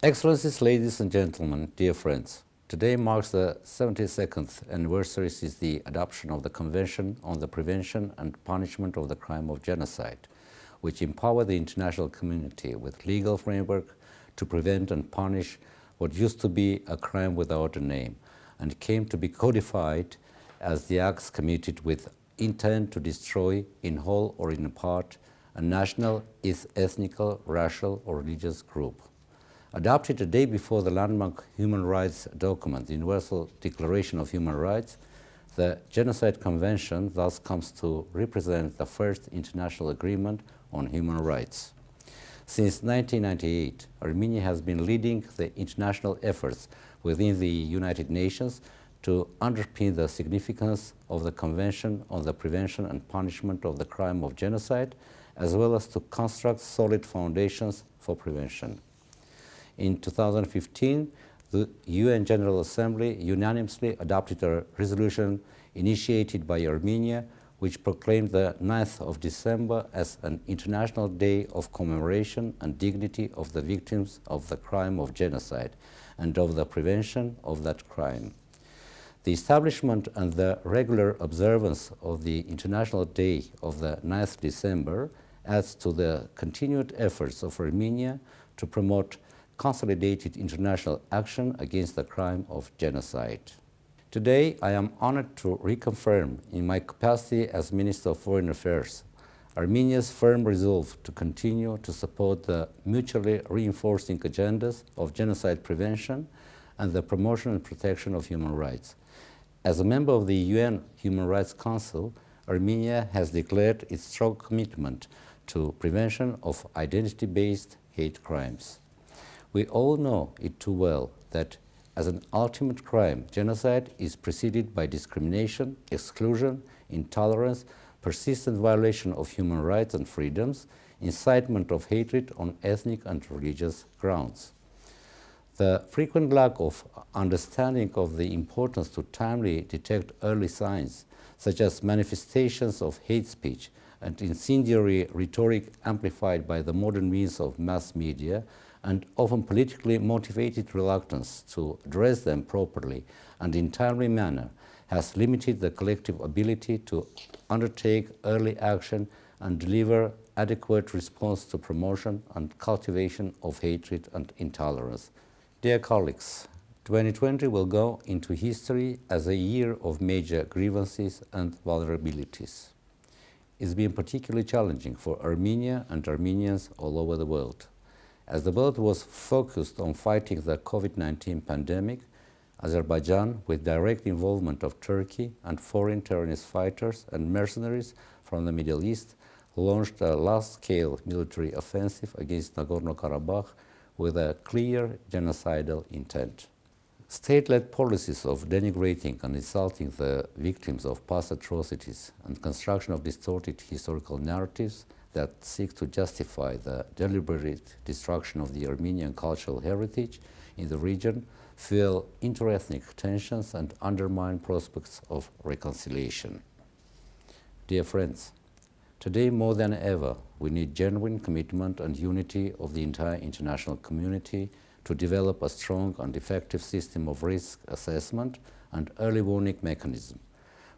Excellencies, ladies and gentlemen, dear friends, today marks the 72nd anniversary since the adoption of the Convention on the Prevention and Punishment of the Crime of Genocide, which empowered the international community with legal framework to prevent and punish what used to be a crime without a name, and came to be codified as the acts committed with intent to destroy, in whole or in part, a national, ethnical, racial, or religious group. Adopted a day before the landmark human rights document, the Universal Declaration of Human Rights, the Genocide Convention thus comes to represent the first international agreement on human rights. Since 1998, Armenia has been leading the international efforts within the United Nations to underpin the significance of the Convention on the Prevention and Punishment of the Crime of Genocide, as well as to construct solid foundations for prevention. In 2015, the UN General Assembly unanimously adopted a resolution initiated by Armenia, which proclaimed the 9th of December as an International Day of Commemoration and Dignity of the Victims of the Crime of Genocide and of the Prevention of that crime. The establishment and the regular observance of the International Day of the 9th December adds to the continued efforts of Armenia to promote consolidated international action against the crime of genocide. Today, I am honored to reconfirm, in my capacity as Minister of Foreign Affairs, Armenia's firm resolve to continue to support the mutually reinforcing agendas of genocide prevention and the promotion and protection of human rights. As a member of the UN Human Rights Council, Armenia has declared its strong commitment to prevention of identity-based hate crimes. We all know it too well that as an ultimate crime, genocide is preceded by discrimination, exclusion, intolerance, persistent violation of human rights and freedoms, incitement of hatred on ethnic and religious grounds. The frequent lack of understanding of the importance to timely detect early signs, such as manifestations of hate speech and incendiary rhetoric amplified by the modern means of mass media, and often politically motivated reluctance to address them properly and in timely manner, has limited the collective ability to undertake early action and deliver adequate response to promotion and cultivation of hatred and intolerance. Dear colleagues, 2020 will go into history as a year of major grievances and vulnerabilities. It's been particularly challenging for Armenia and Armenians all over the world. As the world was focused on fighting the COVID-19 pandemic, Azerbaijan, with direct involvement of Turkey and foreign terrorist fighters and mercenaries from the Middle East, launched a large-scale military offensive against Nagorno-Karabakh with a clear genocidal intent. State-led policies of denigrating and insulting the victims of past atrocities and construction of distorted historical narratives that seek to justify the deliberate destruction of the Armenian cultural heritage in the region fuel interethnic tensions and undermine prospects of reconciliation. Dear friends, today more than ever, we need genuine commitment and unity of the entire international community to develop a strong and effective system of risk assessment and early warning mechanism.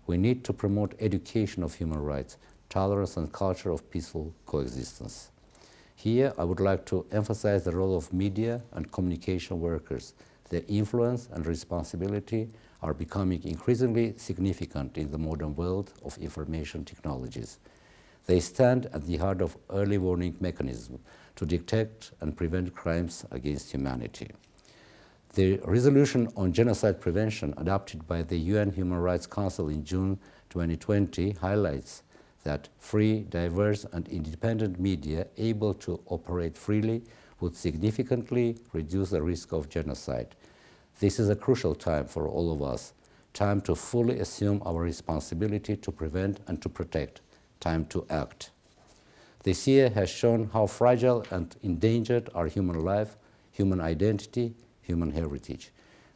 We need to promote education of human rights, tolerance and culture of peaceful coexistence. Here, I would like to emphasize the role of media and communication workers. Their influence and responsibility are becoming increasingly significant in the modern world of information technologies. They stand at the heart of early warning mechanisms to detect and prevent crimes against humanity. The resolution on genocide prevention adopted by the UN Human Rights Council in June 2020 highlights that free, diverse and independent media able to operate freely would significantly reduce the risk of genocide. This is a crucial time for all of us, time to fully assume our responsibility to prevent and to protect, time to act. This year has shown how fragile and endangered are human life, human identity, human heritage.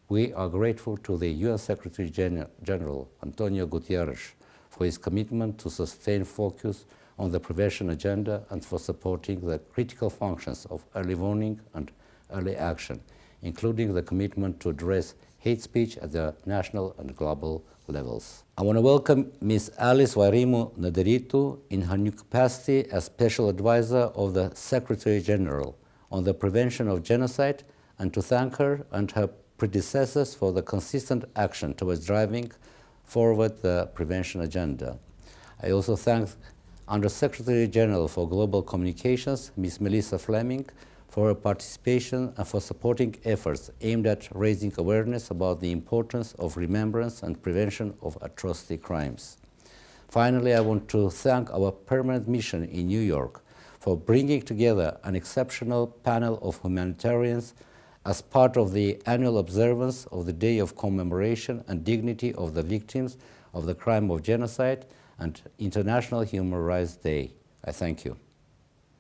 We are grateful to the UN Secretary General Antonio Guterres for his commitment to sustain focus on the prevention agenda and for supporting the critical functions of early warning and early action, including the commitment to address hate speech at the national and global levels. I want to welcome Ms. Alice Wairimu Nederitu in her new capacity as Special Advisor of the Secretary General on the prevention of genocide, and to thank her and her predecessors for the consistent action towards driving forward the prevention agenda. I also thank Under-Secretary General for Global Communications, Ms. Melissa Fleming, for her participation and for supporting efforts aimed at raising awareness about the importance of remembrance and prevention of atrocity crimes. Finally, I want to thank our permanent mission in New York for bringing together an exceptional panel of humanitarians as part of the annual observance of the Day of Commemoration and Dignity of the Victims of the Crime of Genocide and International Human Rights Day. I thank you.